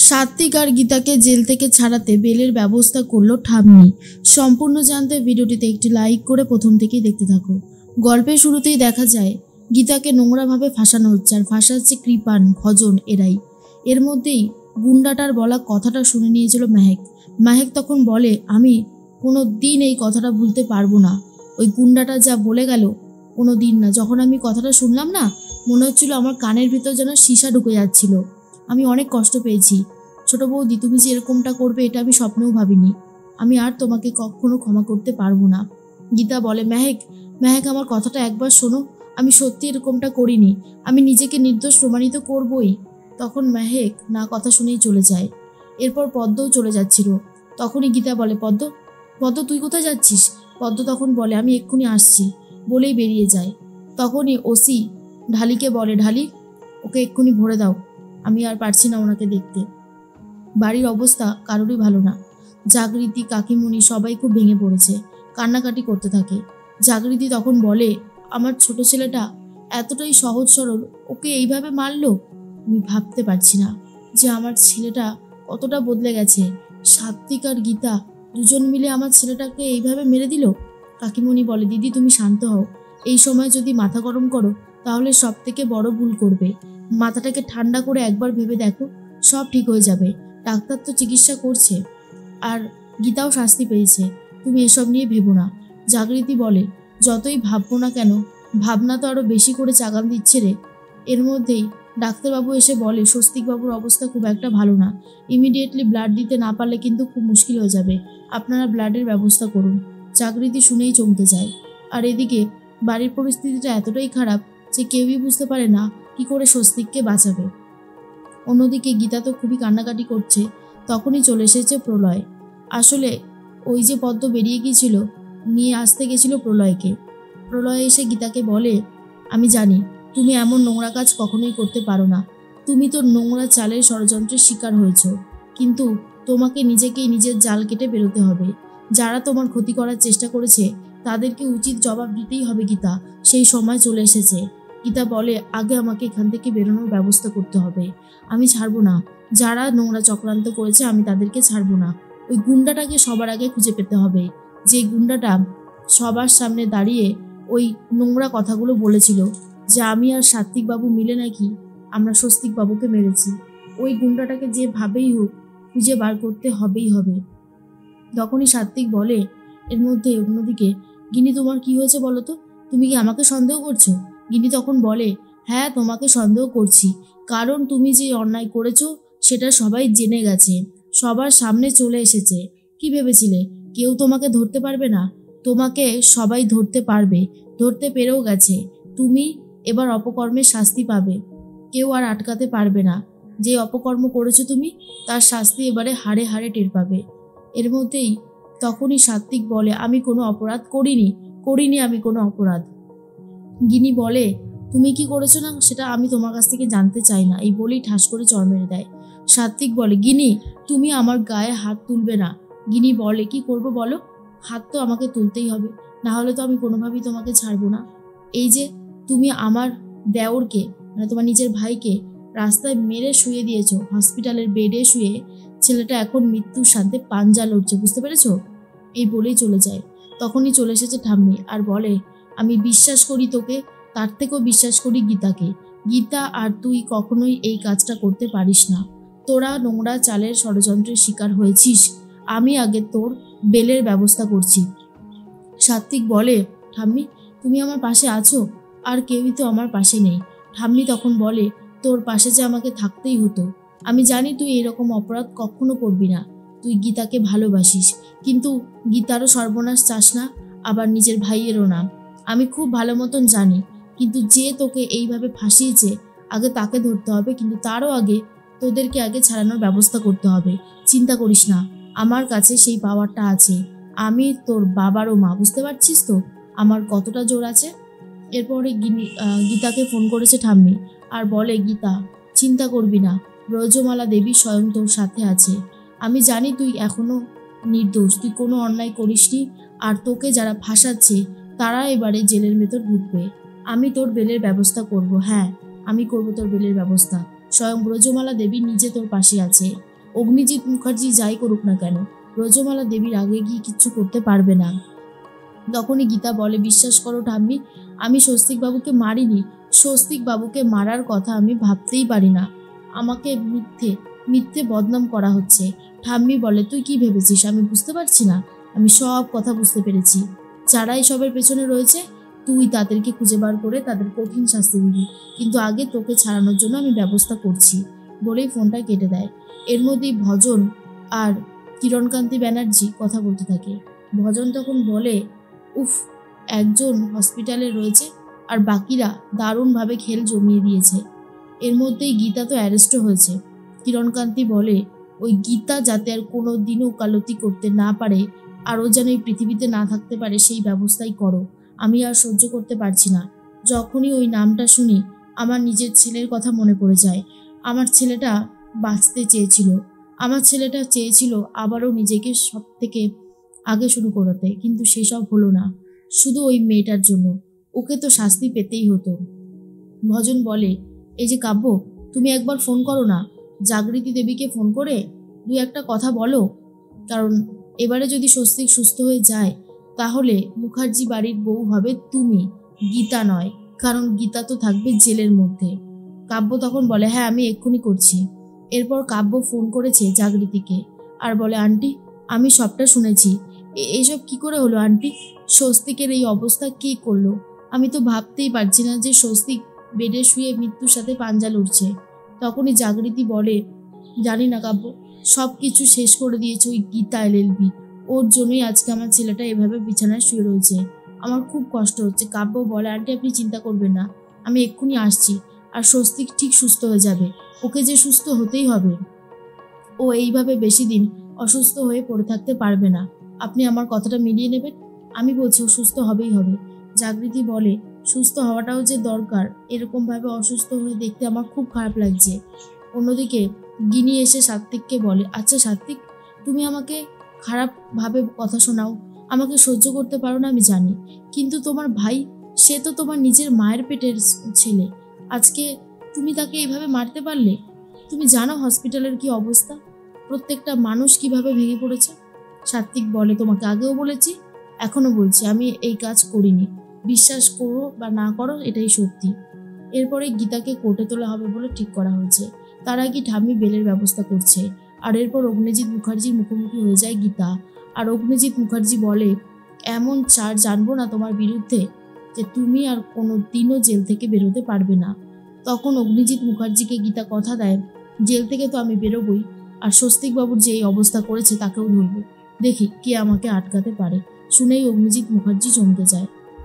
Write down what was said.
সাত্বিক আর গীতাকে jail থেকে ছাড়াতে বেলের ব্যবস্থা করলো ঠাম্মি। সম্পূর্ণ জানতে ভিডিওটিতে একটি লাইক করে প্রথম থেকেই দেখতে থাকো। গল্পের শুরুতেই দেখা যায় গীতাকে নোংরাভাবে ফাঁসানো হচ্ছে, আর ফাঁসাচ্ছে কৃপান, ভজন এরাই। এর মধ্যেই গুন্ডাটার বলা কথাটা শুনে নিয়েছিল মেহেক। মেহেক তখন বলে, আমি কোনো দিন এই কথাটা ভুলতে পারবো না। ওই গুন্ডাটা যা বলে গেল, কোনো দিন না। যখন আমি কথাটা শুনলাম না, মনে হচ্ছিল আমার কানের ভিতর যেন সীসা ঢুকে যাচ্ছিল। আমি অনেক কষ্ট পেয়েছি। ছোট বৌদি, তুমি যে এরকমটা করবে এটা আমি স্বপ্নেও ভাবিনি। আমি আর তোমাকে কখনো ক্ষমা করতে পারবো না। গীতা বলে, মেহেক আমার কথাটা একবার শোনো। আমি সত্যি এরকমটা করিনি। আমি নিজেকে নির্দোষ প্রমাণিত করবই। তখন মেহেক না কথা শুনেই চলে যায়। এরপর পদ্মও চলে যাচ্ছিল। তখনই গীতা বলে, পদ্ম তুই কোথায় যাচ্ছিস? পদ্ম তখন বলে, আমি এক্ষুনি আসছি, বলেই বেরিয়ে যায়। তখনই ওসি ঢালিকে বলে, ঢালি ওকে এক্ষুনি ভরে দাও, আমি আর পারছি না ওনাকে দেখতে। বাড়ির অবস্থা কারোরই ভালো না। জাগৃতি, কাকিমণি সবাই খুব ভেঙে পড়েছে, কান্নাকাটি করতে থাকে। জাগৃতি তখন বলে, আমার ছোট ছেলেটা এতটাই সহজ সরল, ওকে এইভাবে মারলো। আমি ভাবতে পারছি না যে আমার ছেলেটা কতটা বদলে গেছে। সাত্বিক আর গীতা দুজন মিলে আমার ছেলেটাকে এইভাবে মেরে দিল। কাকিমণি বলে, দিদি তুমি শান্ত হও। এই সময় যদি মাথা গরম করো তাহলে সব থেকে বড় ভুল করবে। মাথাটাকে ঠান্ডা করে একবার ভেবে দেখো, সব ঠিক হয়ে যাবে। ডাক্তার তো চিকিৎসা করছে, আর গীতাও শাস্তি পেয়েছে। তুমি এসব নিয়ে ভেবো না। জাগৃতি বলে, যতই ভাববো না কেন, ভাবনা তো আরো বেশি করে চাগান দিচ্ছে রে। এর মধ্যেই ডাক্তারবাবু এসে বলে, স্বস্তিকবাবুর অবস্থা খুব একটা ভালো না। ইমিডিয়েটলি ব্লাড দিতে না পারলে কিন্তু খুব মুশকিল হয়ে যাবে। আপনারা ব্লাডের ব্যবস্থা করুন। জাগৃতি শুনেই চমকে যায়। আর এদিকে বাড়ির পরিস্থিতিটা এতটাই খারাপ যে কেউই বুঝতে পারে না কি করে স্বস্তিককে বাঁচাবে। অন্যদিকে গীতা তো খুবই কান্নাকাটি করছে। তখনই চলে এসেছে প্রলয়। আসলে ওই যে পদ্ম বেরিয়ে গিয়েছিল, নিয়ে আসতে গেছিল প্রলয়কে। প্রলয় এসে গীতাকে বলে, আমি জানি তুমি এমন নোংরা কাজ কখনোই করতে পারো না। তুমি তো নোংরা চালের ষড়যন্ত্রের শিকার হয়েছ, কিন্তু তোমাকে নিজেকেই নিজের জাল কেটে বেরোতে হবে। যারা তোমার ক্ষতি করার চেষ্টা করেছে তাদেরকে উচিত জবাব দিতেই হবে গীতা। সেই সময় চলে এসেছে। গীতা বলে, আগে আমাকে এখান থেকে বেরোনোর ব্যবস্থা করতে হবে। আমি ছাড়বো না। যারা নোংরা চক্রান্ত করেছে আমি তাদেরকে ছাড়বো না। ওই গুন্ডাটাকে সবার আগে খুঁজে পেতে হবে, যে গুন্ডাটা সবার সামনে দাঁড়িয়ে ওই নোংরা কথাগুলো বলেছিল যে আমি আর সাত্বিকবাবু মিলে নাকি আমরা স্বস্তিকবাবুকে মেরেছি। ওই গুন্ডাটাকে যেভাবেই হোক খুঁজে বার করতে হবেই হবে। তখনই সাত্বিক বলে, এর মধ্যে অন্যদিকে, গিনি তোমার কি হয়েছে বলো তো? তুমি কি আমাকে সন্দেহ করছো? গিনি তখন বলে, হ্যাঁ তোমাকে সন্দেহ করছি, কারণ তুমি যে অন্যায় করেছো সেটা সবাই জেনে গেছে, সবার সামনে চলে এসেছে। কি ভেবেছিলে কেউ তোমাকে ধরতে পারবে না? তোমাকে সবাই ধরতে পারবে, ধরতে পেরেও গেছে। তুমি এবার অপকর্মের শাস্তি পাবে, কেউ আর আটকাতে পারবে না। যে অপকর্ম করেছো তুমি, তার শাস্তি এবারে হাড়ে হাড়ে টের পাবে। এর মধ্যেই তখনই সাত্বিক বলে, আমি কোনো অপরাধ করিনি আমি কোনো অপরাধ। গিনি বলে, তুমি কি করেছো না সেটা আমি তোমার কাছ থেকে জানতে চাই না। এই বলেই ঠাস করে চড় মেরে দেয়। সাত্বিক বলে, গিনি তুমি আমার গায়ে হাত তুলবে না। গিনি বলে, কি করব বলো? হাত তো আমাকে তুলতেই হবে, না হলে তো আমি কোনোভাবেই তোমাকে ছাড়বো না। এই যে তুমি আমার দেওরকে, মানে তোমার নিজের ভাইকে রাস্তায় মেরে শুয়ে দিয়েছো, হসপিটালের বেডে শুয়ে। ছেলেটা এখন মৃত্যুর সাথে পাঞ্জা লড়ছে, বুঝতে পেরেছো? এই বলেই চলে যায়। তখনই চলে এসেছে ঠাম্মি আর বলে, আমি বিশ্বাস করি তোকে, তার থেকেও বিশ্বাস করি গীতাকে। গীতা আর তুই কখনোই এই কাজটা করতে পারিস না। তোরা নোংরা চালের ষড়যন্ত্রের শিকার হয়েছিস। আমি আগে তোর বেলের ব্যবস্থা করছি। সাত্বিক বলে, ঠাম্মি তুমি আমার পাশে আছো? আর কেউই তো আমার পাশে নেই। ঠাম্মি তখন বলে, তোর পাশে যে আমাকে থাকতেই হতো। আমি জানি তুই এরকম অপরাধ কখনো করবি না। তুই গীতাকে ভালোবাসিস, কিন্তু গীতারও সর্বনাশ চাস না, আবার নিজের ভাইয়েরও না। আমি খুব ভালো মতন জানি, কিন্তু যে তোকে এইভাবে ফাঁসিয়েছে আগে তাকে ধরতে হবে, কিন্তু তারও আগে তোদেরকে আগে ছাড়ানোর ব্যবস্থা করতে হবে। চিন্তা করিস না, আমার কাছে সেই পাওয়ারটা আছে। আমি তোর বাবারও মা, বুঝতে পারছিস তো আমার কতটা জোর আছে। এরপরে গীতাকে ফোন করেছে ঠাম্মি আর বলে, গীতা চিন্তা করবি না, ব্রজমালা দেবী স্বয়ং তোর সাথে আছে। আমি জানি তুই এখনো নির্দোষ, তুই কোনো অন্যায় করিসনি, আর তোকে যারা ফাঁসাচ্ছে তারা এবারে জেলের ভেতর ঢুকবে। আমি তোর বেলের ব্যবস্থা করব, হ্যাঁ আমি করব তোর বেলের ব্যবস্থা। স্বয়ং ব্রজমালা দেবী নিজে তোর পাশে আছে। অগ্নিজিৎ মুখার্জি যাই করুক না কেন, ব্রজমালা দেবীর আগে গিয়ে কিচ্ছু করতে পারবে না। তখনই গীতা বলে, বিশ্বাস করো ঠাম্মি, আমি স্বস্তিকবাবুকে মারিনি। স্বস্তিকবাবুকে মারার কথা আমি ভাবতেই পারি না। আমাকে মিথ্যে মিথ্যে বদনাম করা হচ্ছে। ঠাম্মি বলে, তুই কি ভেবেছিস আমি বুঝতে পারছি না? আমি সব কথা বুঝতে পেরেছি। যারা এসবের পেছনে রয়েছে তুই তাদেরকে খুঁজে বার করে তাদের কঠিন শাস্তি দিবি, কিন্তু আগে তোকে ছাড়ানোর জন্য আমি ব্যবস্থা করছি বলেই ফোনটা কেটে দেয়। এর মধ্যেই ভজন আর কিরণকান্তি ব্যানার্জি কথা বলতে থাকে। ভজন তখন বলে, উফ, একজন হসপিটালে রয়েছে আর বাকিরা দারুণভাবে খেল জমিয়ে দিয়েছে। এর মধ্যেই গীতা তো অ্যারেস্টও হয়েছে। কিরণকান্তি বলে, ওই গীতা যাতে আর কোনো দিনও ওকালতি করতে না পারে, আরও যেন এই পৃথিবীতে না থাকতে পারে সেই ব্যবস্থাই করো। আমি আর সহ্য করতে পারছি না। যখনই ওই নামটা শুনি আমার নিজের ছেলের কথা মনে পড়ে যায়। আমার ছেলেটা বাঁচতে চেয়েছিল, আমার ছেলেটা চেয়েছিল আবারও নিজেকে সব থেকে আগে শুরু করাতে, কিন্তু সেসব হলো না শুধু ওই মেয়েটার জন্য। ওকে তো শাস্তি পেতেই হতো। ভজন বলে, এই যে কাব্য, তুমি একবার ফোন করো না, জাগৃতি দেবীকে ফোন করে দুই একটা কথা বলো, কারণ এবারে যদি স্বস্তিক সুস্থ হয়ে যায় তাহলে মুখার্জি বাড়ির বউ হবে তুমি, গীতা নয়, কারণ গীতা তো থাকবে জেলের মধ্যে। কাব্য তখন বলে, হ্যাঁ আমি এক্ষুনি করছি। এরপর কাব্য ফোন করেছে জাগৃতিকে আর বলে, আন্টি আমি সবটা শুনেছি। এইসব কি করে হলো আন্টি? স্বস্তিকের এই অবস্থা কে করলো? আমি তো ভাবতেই পারছি না যে স্বস্তিক বেডে শুয়ে মৃত্যুর সাথে পাঞ্জা লড়ছে। তখনই জাগৃতি বলে, জানি না কাব্য, সব কিছু শেষ করে দিয়েছে ওই গীতা এলএলবি। ওর জন্যই আজকে আমার ছেলেটা এভাবে বিছানায় শুয়ে রয়েছে। আমার খুব কষ্ট হচ্ছে। কাব্য বলে, আন্টি আপনি চিন্তা করবেন না, আমি এক্ষুনি আসছি, আর স্বস্তিক ঠিক সুস্থ হয়ে যাবে। ওকে যে সুস্থ হতেই হবে, ও এইভাবে বেশি দিন অসুস্থ হয়ে পড়ে থাকতে পারবে না। আপনি আমার কথাটা মিলিয়ে নেবেন। আমি বলছি ও সুস্থ হবেই হবে। জাগৃতি বলে, সুস্থ হওয়াটাও যে দরকার, এরকমভাবে অসুস্থ হয়ে দেখতে আমার খুব খারাপ লাগছে। অন্যদিকে গিনি এসে সাত্বিককে বলে, আচ্ছা সাত্বিক, তুমি আমাকে খারাপভাবে কথা শোনাও, আমাকে সহ্য করতে পারো না আমি জানি, কিন্তু তোমার ভাই, সে তো তোমার নিজের মায়ের পেটের ছেলে, আজকে তুমি তাকে এভাবে মারতে পারলে? তুমি জানো হসপিটালের কি অবস্থা, প্রত্যেকটা মানুষ কিভাবে ভেঙে পড়েছে। সাত্বিক বলে, তোমাকে আগেও বলেছি, এখনো বলছি, আমি এই কাজ করিনি। বিশ্বাস করো বা না করো, এটাই সত্যি। এরপরে গীতাকে কোর্টে তোলা হবে বলে ঠিক করা হয়েছে। তার আগে ঠাম্মি বেলের ব্যবস্থা করছে। আর এরপর অগ্নিজিৎ মুখার্জির মুখোমুখি হয়ে যায় গীতা। আর অগ্নিজিৎ মুখার্জি বলে, এমন চার্জ জানবো না তোমার বিরুদ্ধে যে তুমি আর কোনো দিনও জেল থেকে বেরোতে পারবে না। তখন অগ্নিজিৎ মুখার্জিকে গীতা কথা দেয়, জেল থেকে তো আমি বেরোবই, আর স্বস্তিকবাবুর যে এই অবস্থা করেছে তাকেও ধরবো, দেখি কে আমাকে আটকাতে পারে। শুনেই অগ্নিজিৎ মুখার্জি চমকে যায়।